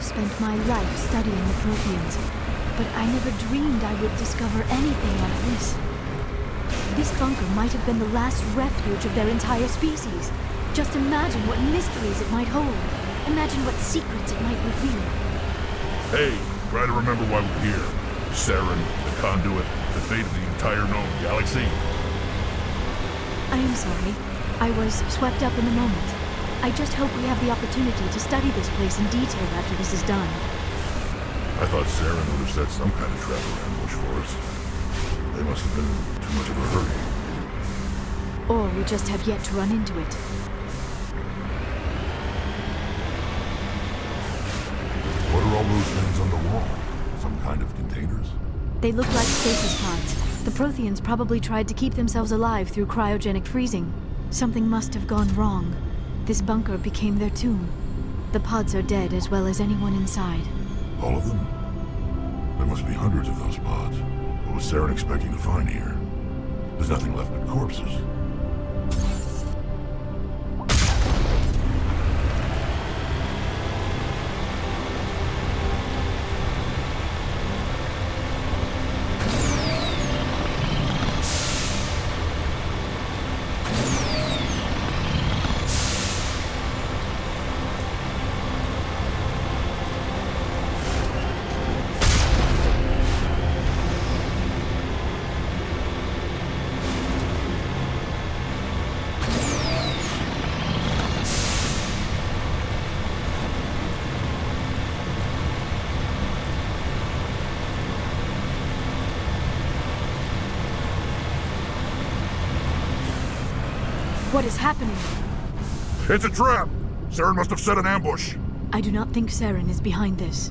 spent my life studying the Protheans, but I never dreamed I would discover anything like this. This bunker might have been the last refuge of their entire species. Just imagine what mysteries it might hold. Imagine what secrets it might reveal. Hey, try to remember why we're here. Saren, the Conduit, the fate of the entire known galaxy. I am sorry. I was swept up in the moment. I just hope we have the opportunity to study this place in detail after this is done. I thought Saren would have set some kind of trap or ambush for us. They must have been in too much of a hurry. Or we just have yet to run into it. What are all those things on the wall? Some kind of containers? They look like stasis pods. The Protheans probably tried to keep themselves alive through cryogenic freezing. Something must have gone wrong. This bunker became their tomb. The pods are dead as well as anyone inside. All of them? There must be hundreds of those pods. What was Saren expecting to find here? There's nothing left but corpses. What is happening? It's a trap! Saren must have set an ambush. I do not think Saren is behind this.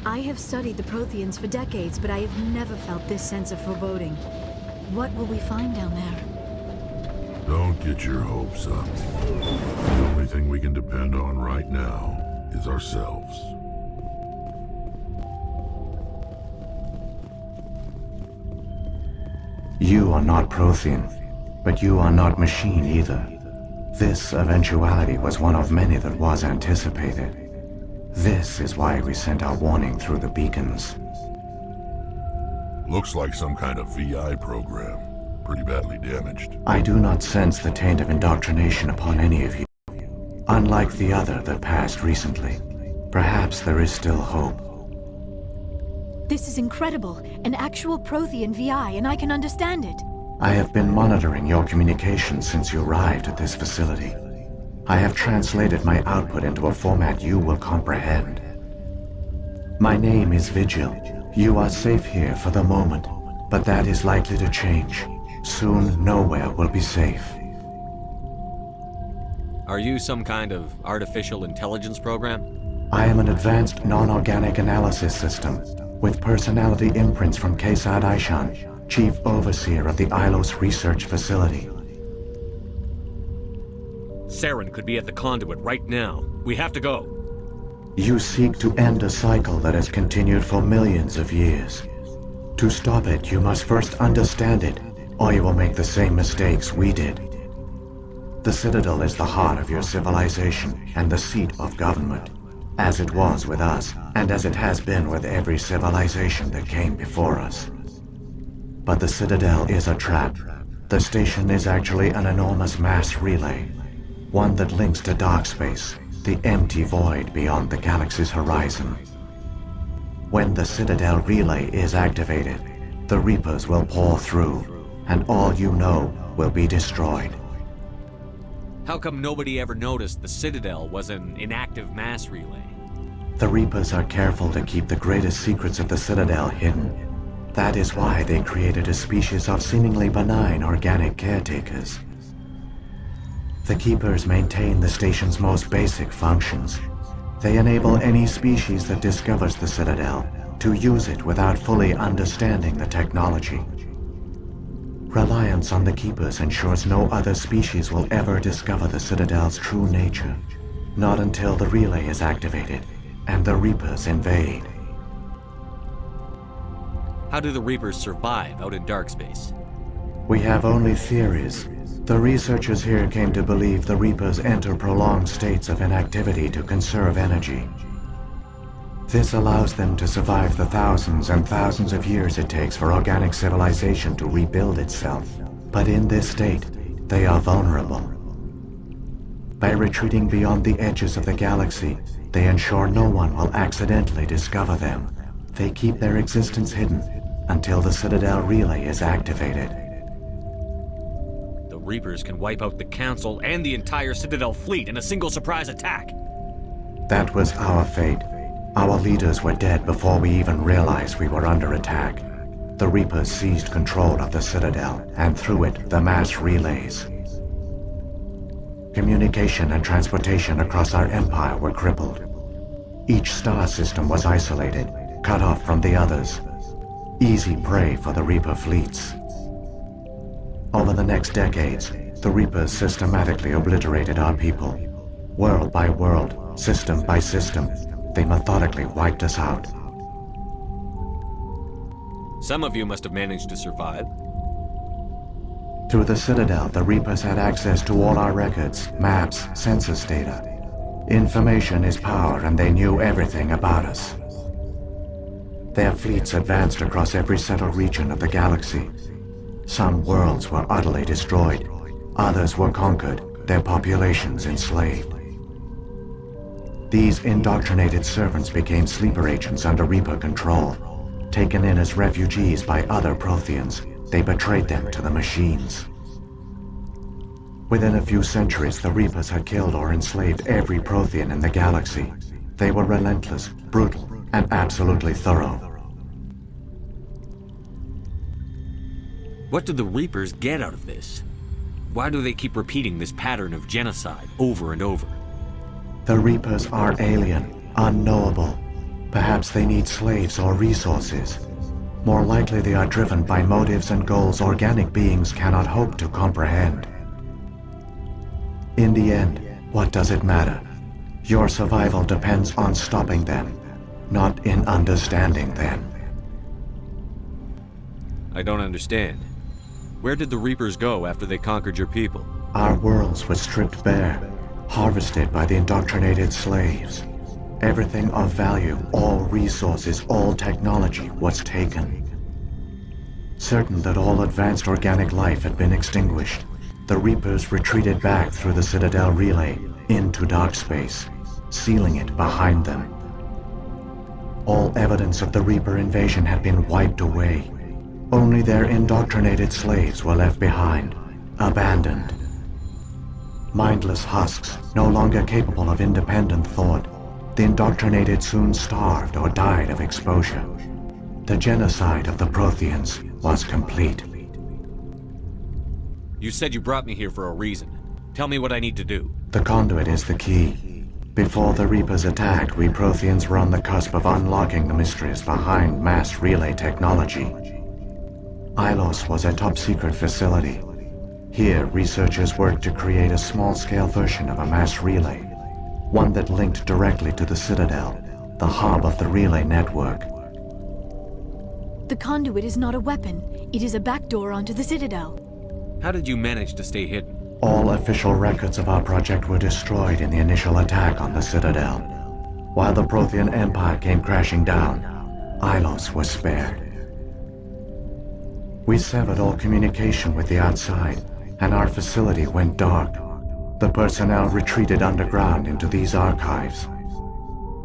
I have studied the Protheans for decades, but I have never felt this sense of foreboding. What will we find down there? Don't get your hopes up. The only thing we can depend on right now is ourselves. You are not Prothean, but you are not machine either. This eventuality was one of many that was anticipated. This is why we sent our warning through the beacons. Looks like some kind of VI program. Pretty badly damaged. I do not sense the taint of indoctrination upon any of you. Unlike the other that passed recently, perhaps there is still hope. This is incredible. An actual Prothean VI, and I can understand it. I have been monitoring your communications since you arrived at this facility. I have translated my output into a format you will comprehend. My name is Vigil. You are safe here for the moment, but that is likely to change. Soon, nowhere will be safe. Are you some kind of artificial intelligence program? I am an advanced non-organic analysis system, with personality imprints from Kesad Aishan, Chief Overseer of the Illos Research Facility. Saren could be at the Conduit right now. We have to go. You seek to end a cycle that has continued for millions of years. To stop it, you must first understand it, or you will make the same mistakes we did. The Citadel is the heart of your civilization and the seat of government, as it was with us, and as it has been with every civilization that came before us. But the Citadel is a trap. The station is actually an enormous mass relay. One that links to dark space, the empty void beyond the galaxy's horizon. When the Citadel relay is activated, the Reapers will pour through, and all you know will be destroyed. How come nobody ever noticed the Citadel was an inactive mass relay? The Reapers are careful to keep the greatest secrets of the Citadel hidden. That is why they created a species of seemingly benign organic caretakers. The Keepers maintain the station's most basic functions. They enable any species that discovers the Citadel to use it without fully understanding the technology. Reliance on the Keepers ensures no other species will ever discover the Citadel's true nature, not until the relay is activated and the Reapers invade. How do the Reapers survive out in dark space? We have only theories. The researchers here came to believe the Reapers enter prolonged states of inactivity to conserve energy. This allows them to survive the thousands and thousands of years it takes for organic civilization to rebuild itself. But in this state, they are vulnerable. By retreating beyond the edges of the galaxy, they ensure no one will accidentally discover them. They keep their existence hidden until the Citadel relay is activated. The Reapers can wipe out the Council and the entire Citadel fleet in a single surprise attack. That was our fate. Our leaders were dead before we even realized we were under attack. The Reapers seized control of the Citadel, and through it, the mass relays. Communication and transportation across our empire were crippled. Each star system was isolated, cut off from the others. Easy prey for the Reaper fleets. Over the next decades, the Reapers systematically obliterated our people. World by world, system by system, they methodically wiped us out. Some of you must have managed to survive. Through the Citadel, the Reapers had access to all our records, maps, census data. Information is power, and they knew everything about us. Their fleets advanced across every settled region of the galaxy. Some worlds were utterly destroyed. Others were conquered, their populations enslaved. These indoctrinated servants became sleeper agents under Reaper control. Taken in as refugees by other Protheans, they betrayed them to the machines. Within a few centuries, the Reapers had killed or enslaved every Prothean in the galaxy. They were relentless, brutal, and absolutely thorough. What do the Reapers get out of this? Why do they keep repeating this pattern of genocide over and over? The Reapers are alien, unknowable. Perhaps they need slaves or resources. More likely they are driven by motives and goals organic beings cannot hope to comprehend. In the end, what does it matter? Your survival depends on stopping them, not in understanding them. I don't understand. Where did the Reapers go after they conquered your people? Our worlds were stripped bare, harvested by the indoctrinated slaves. Everything of value, all resources, all technology was taken. Certain that all advanced organic life had been extinguished, the Reapers retreated back through the Citadel relay into dark space, sealing it behind them. All evidence of the Reaper invasion had been wiped away. Only their indoctrinated slaves were left behind, abandoned. Mindless husks, no longer capable of independent thought, the indoctrinated soon starved or died of exposure. The genocide of the Protheans was complete. You said you brought me here for a reason. Tell me what I need to do. The Conduit is the key. Before the Reapers attacked, we Protheans were on the cusp of unlocking the mysteries behind mass relay technology. Illos was a top-secret facility. Here, researchers worked to create a small-scale version of a mass relay, one that linked directly to the Citadel, the hub of the relay network. The Conduit is not a weapon. It is a backdoor onto the Citadel. How did you manage to stay hidden? All official records of our project were destroyed in the initial attack on the Citadel. While the Prothean Empire came crashing down, Illos was spared. We severed all communication with the outside, and our facility went dark. The personnel retreated underground into these archives.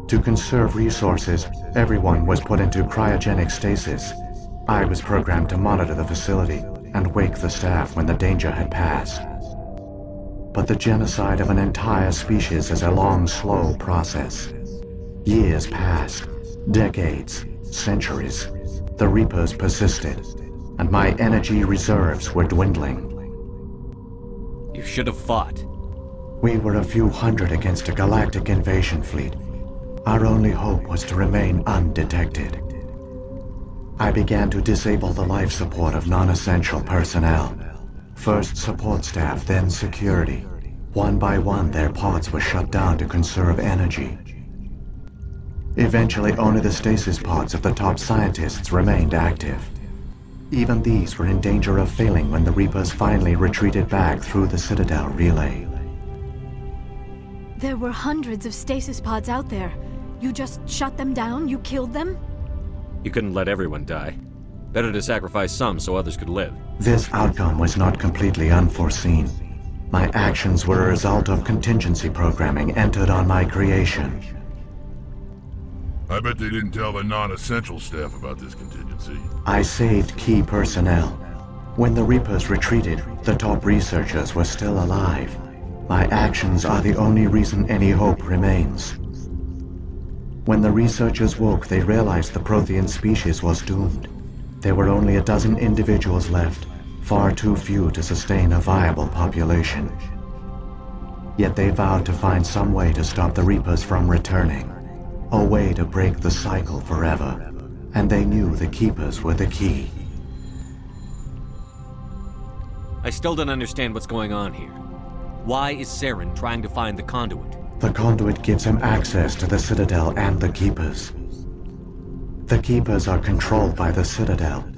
To conserve resources, everyone was put into cryogenic stasis. I was programmed to monitor the facility and wake the staff when the danger had passed. But the genocide of an entire species is a long, slow process. Years passed, decades, centuries. The Reapers persisted, and my energy reserves were dwindling. You should have fought. We were a few hundred against a galactic invasion fleet. Our only hope was to remain undetected. I began to disable the life support of non-essential personnel. First support staff, then security. One by one, their pods were shut down to conserve energy. Eventually, only the stasis pods of the top scientists remained active. Even these were in danger of failing when the Reapers finally retreated back through the Citadel relay. There were hundreds of stasis pods out there. You just shut them down? You killed them? You couldn't let everyone die. Better to sacrifice some so others could live. This outcome was not completely unforeseen. My actions were a result of contingency programming entered on my creation. I bet they didn't tell the non-essential staff about this contingency. I saved key personnel. When the Reapers retreated, the top researchers were still alive. My actions are the only reason any hope remains. When the researchers woke, they realized the Prothean species was doomed. There were only a dozen individuals left, far too few to sustain a viable population. Yet they vowed to find some way to stop the Reapers from returning. A way to break the cycle forever. And they knew the Keepers were the key. I still don't understand what's going on here. Why is Saren trying to find the Conduit? The Conduit gives him access to the Citadel and the Keepers. The Keepers are controlled by the Citadel.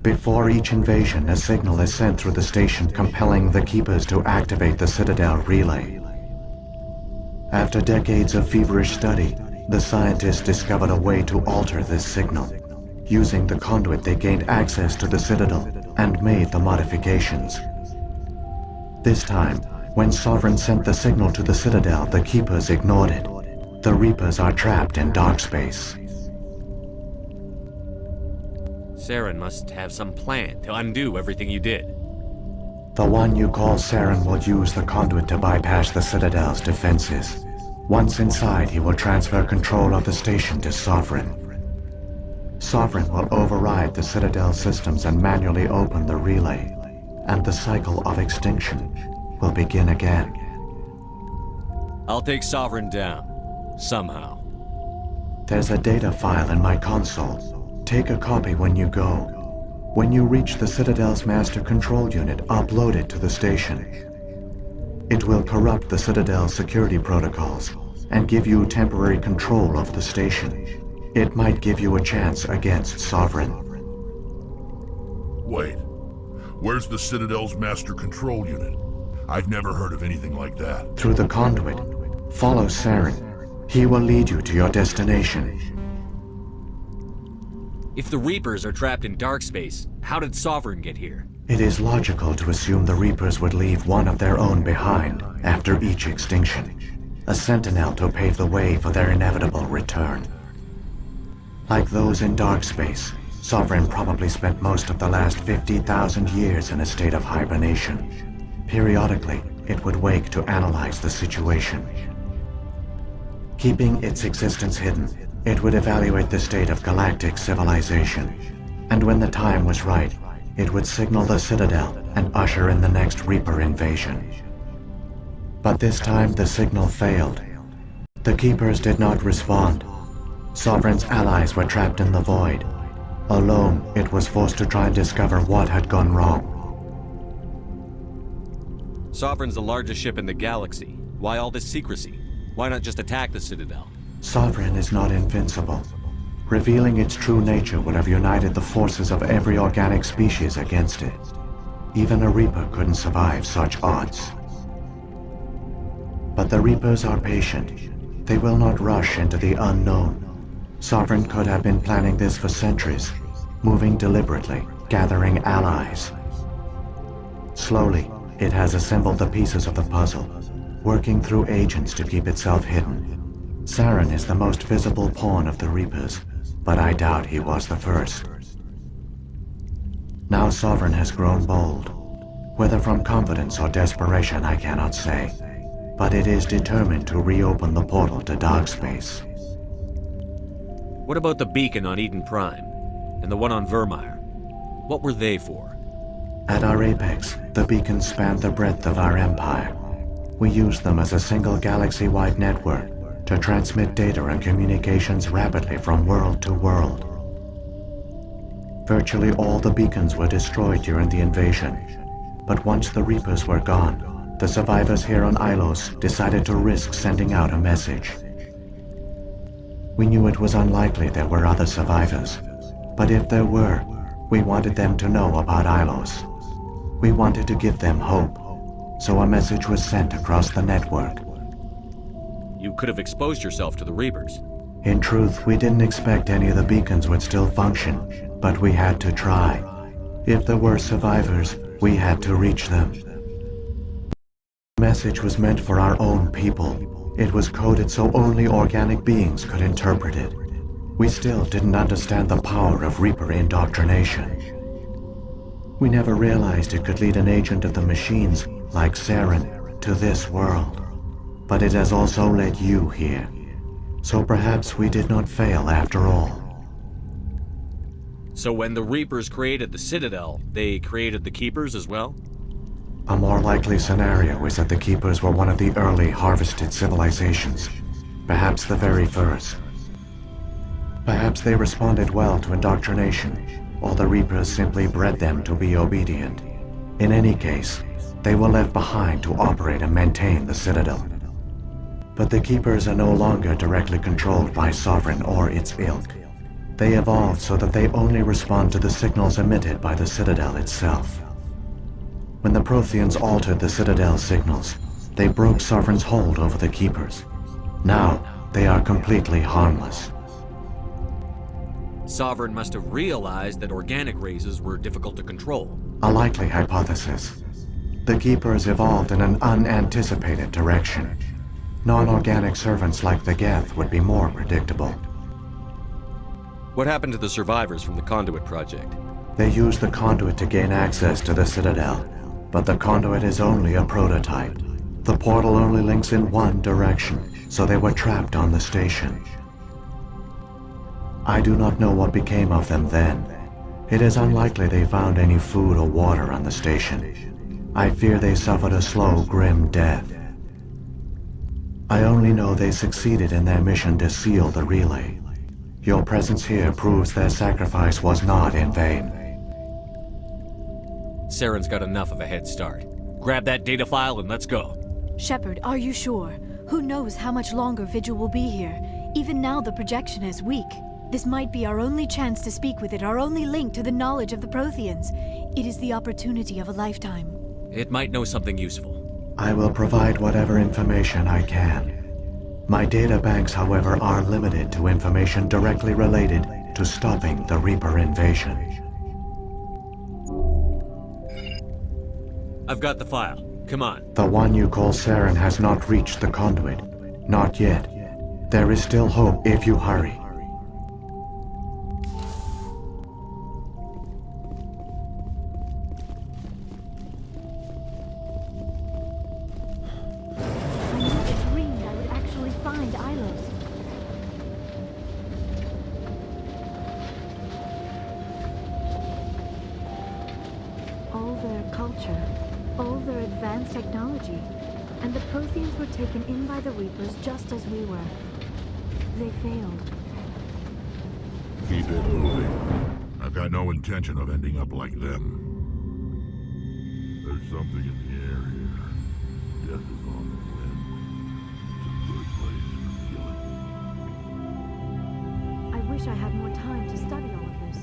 Before each invasion, a signal is sent through the station compelling the Keepers to activate the Citadel relay. After decades of feverish study, the scientists discovered a way to alter this signal. Using the Conduit, they gained access to the Citadel and made the modifications. This time, when Sovereign sent the signal to the Citadel, the Keepers ignored it. The Reapers are trapped in dark space. Saren must have some plan to undo everything you did. The one you call Saren will use the Conduit to bypass the Citadel's defenses. Once inside, he will transfer control of the station to Sovereign. Sovereign will override the Citadel systems and manually open the relay, and the cycle of extinction will begin again. I'll take Sovereign down. Somehow. There's a data file in my console. Take a copy when you go. When you reach the Citadel's master control unit, upload it to the station. It will corrupt the Citadel's security protocols and give you temporary control of the station. It might give you a chance against Sovereign. Wait. Where's the Citadel's master control unit? I've never heard of anything like that. Through the Conduit. Follow Saren. He will lead you to your destination. If the Reapers are trapped in dark space, how did Sovereign get here? It is logical to assume the Reapers would leave one of their own behind after each extinction. A Sentinel to pave the way for their inevitable return. Like those in dark space, Sovereign probably spent most of the last 50,000 years in a state of hibernation. Periodically, it would wake to analyze the situation. Keeping its existence hidden, it would evaluate the state of galactic civilization. And when the time was right, it would signal the Citadel and usher in the next Reaper invasion. But this time the signal failed. The Keepers did not respond. Sovereign's allies were trapped in the void. Alone, it was forced to try and discover what had gone wrong. Sovereign's the largest ship in the galaxy. Why all this secrecy? Why not just attack the Citadel? Sovereign is not invincible. Revealing its true nature would have united the forces of every organic species against it. Even a Reaper couldn't survive such odds. But the Reapers are patient. They will not rush into the unknown. Sovereign could have been planning this for centuries, moving deliberately, gathering allies. Slowly, it has assembled the pieces of the puzzle, working through agents to keep itself hidden. Saren is the most visible pawn of the Reapers, but I doubt he was the first. Now Sovereign has grown bold. Whether from confidence or desperation, I cannot say. But it is determined to reopen the portal to dark space. What about the beacon on Eden Prime? And the one on Vermeer? What were they for? At our apex, the beacons spanned the breadth of our empire. We used them as a single galaxy-wide network to transmit data and communications rapidly from world to world. Virtually all the beacons were destroyed during the invasion. But once the Reapers were gone, the survivors here on Illos decided to risk sending out a message. We knew it was unlikely there were other survivors, but if there were, we wanted them to know about Illos. We wanted to give them hope, so a message was sent across the network. You could have exposed yourself to the Reapers. In truth, we didn't expect any of the beacons would still function, but we had to try. If there were survivors, we had to reach them. The message was meant for our own people. It was coded so only organic beings could interpret it. We still didn't understand the power of Reaper indoctrination. We never realized it could lead an agent of the machines, like Saren, to this world. But it has also led you here. So perhaps we did not fail after all. So when the Reapers created the Citadel, they created the Keepers as well? A more likely scenario is that the Keepers were one of the early harvested civilizations, perhaps the very first. Perhaps they responded well to indoctrination, or the Reapers simply bred them to be obedient. In any case, they were left behind to operate and maintain the Citadel. But the Keepers are no longer directly controlled by Sovereign or its ilk. They evolved so that they only respond to the signals emitted by the Citadel itself. When the Protheans altered the Citadel's signals, they broke Sovereign's hold over the Keepers. Now, they are completely harmless. Sovereign must have realized that organic races were difficult to control. A likely hypothesis. The Keepers evolved in an unanticipated direction. Non-organic servants like the Geth would be more predictable. What happened to the survivors from the Conduit project? They used the Conduit to gain access to the Citadel, but the Conduit is only a prototype. The portal only links in one direction, so they were trapped on the station. I do not know what became of them then. It is unlikely they found any food or water on the station. I fear they suffered a slow, grim death. I only know they succeeded in their mission to seal the relay. Your presence here proves their sacrifice was not in vain. Saren's got enough of a head start. Grab that data file and let's go. Shepard, are you sure? Who knows how much longer Vigil will be here? Even now the projection is weak. This might be our only chance to speak with it, our only link to the knowledge of the Protheans. It is the opportunity of a lifetime. It might know something useful. I will provide whatever information I can. My data banks, however, are limited to information directly related to stopping the Reaper invasion. I've got the file. Come on. The one you call Saren has not reached the Conduit. Not yet. There is still hope if you hurry. I never dreamed I would actually find Illos. All their culture, all their advanced technology, and the Protheans were taken in by the Reapers just as we were. They failed. Keep it moving. I've got no intention of ending up like them. There's something in the air here. Death is on the wind. It's a good place for killing. I wish I had more time to study all of this.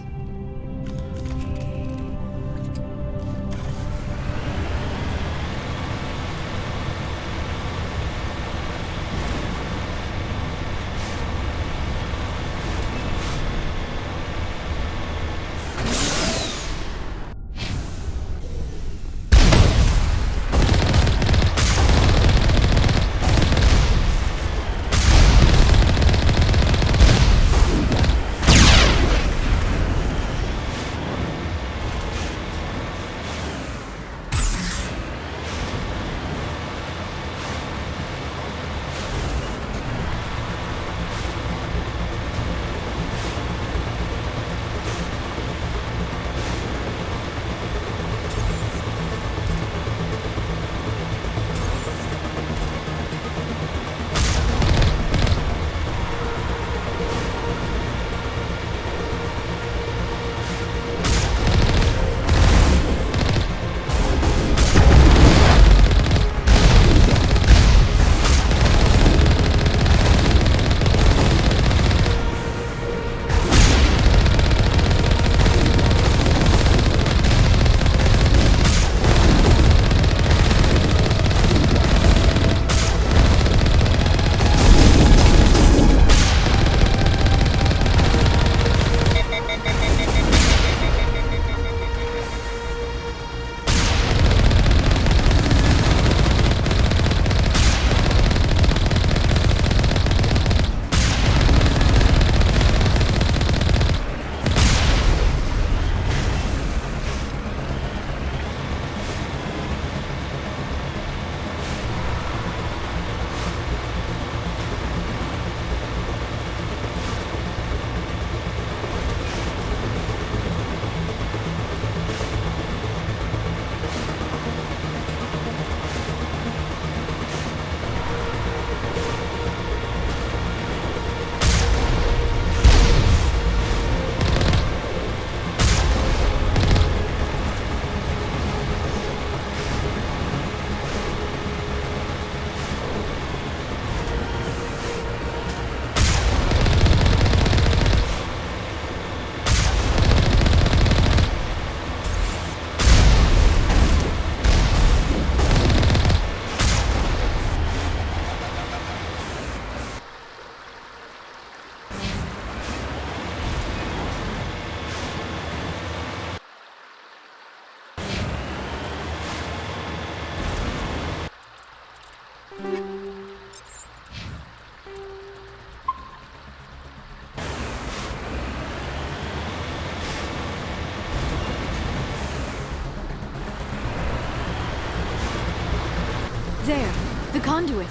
Conduit.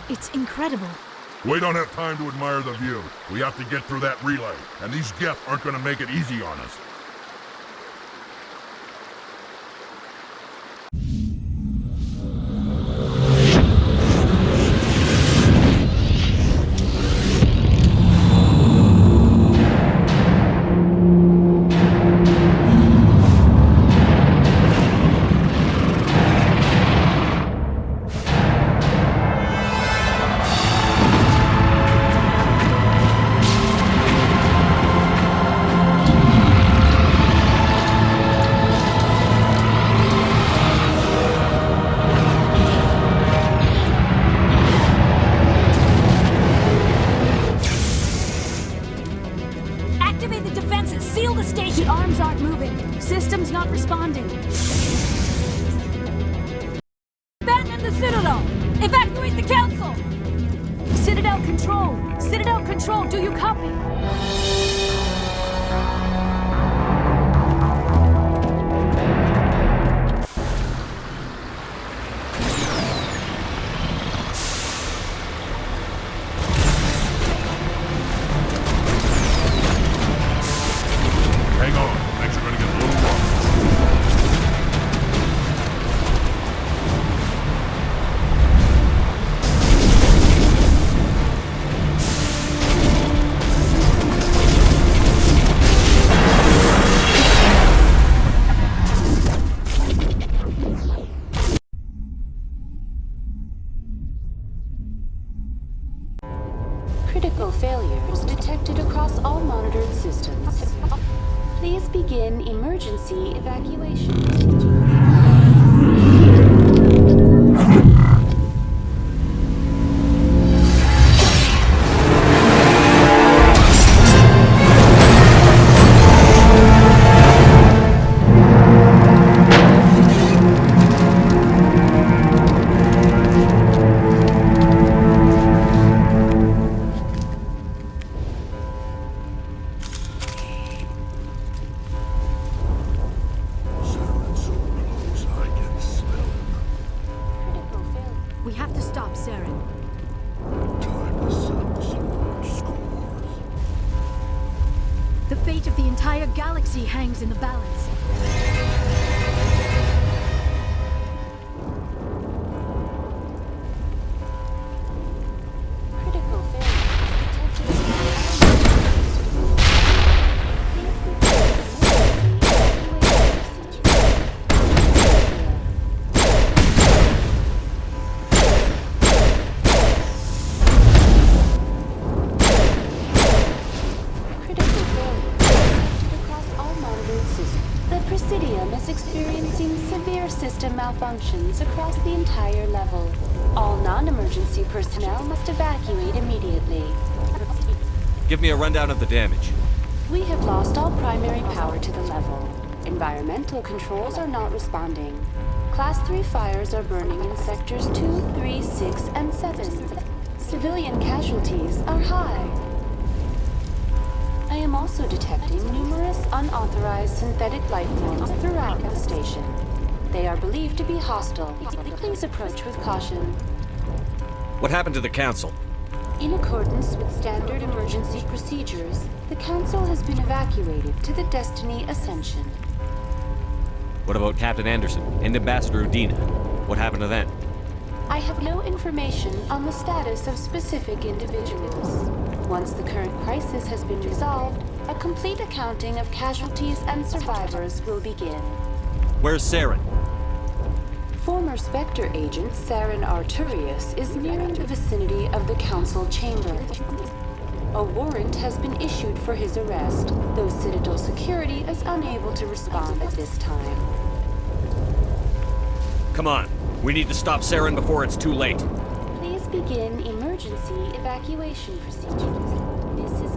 It's incredible. We don't have time to admire the view. We have to get through that relay, and these Geth aren't gonna make it easy on us. Activate the defenses! Seal the station! The arms aren't moving. System's not responding. Abandon the Citadel! Evacuate the Council! Citadel Control! Citadel Control, do you copy? Hang on, things are gonna get a little rough. Critical failures detected across all monitored systems. Please begin emergency evacuation procedure. We have to stop Saren. Time to settle some old scores. The fate of the entire galaxy hangs in the balance. Critical failures detected across all monitored systems. The Presidium is experiencing severe system malfunctions across the entire level. All non-emergency personnel must evacuate immediately. Give me a rundown of the damage. We have lost all primary power to the level. Environmental controls are not responding. Class 3 fires are burning in sectors 2, 3, 6, and 7. Civilian casualties are high. I am also detecting numerous unauthorized synthetic life forms throughout the station. They are believed to be hostile. Please approach with caution. What happened to the Council? In accordance with standard emergency procedures, the Council has been evacuated to the Destiny Ascension. What about Captain Anderson and Ambassador Udina? What happened to them? I have no information on the status of specific individuals. Once the current crisis has been resolved, a complete accounting of casualties and survivors will begin. Where's Saren? Former Spectre agent Saren Arturius is nearing the vicinity of the Council chamber. A warrant has been issued for his arrest, though Citadel security is unable to respond at this time. Come on. We need to stop Saren before it's too late. Please begin emergency evacuation procedures. This is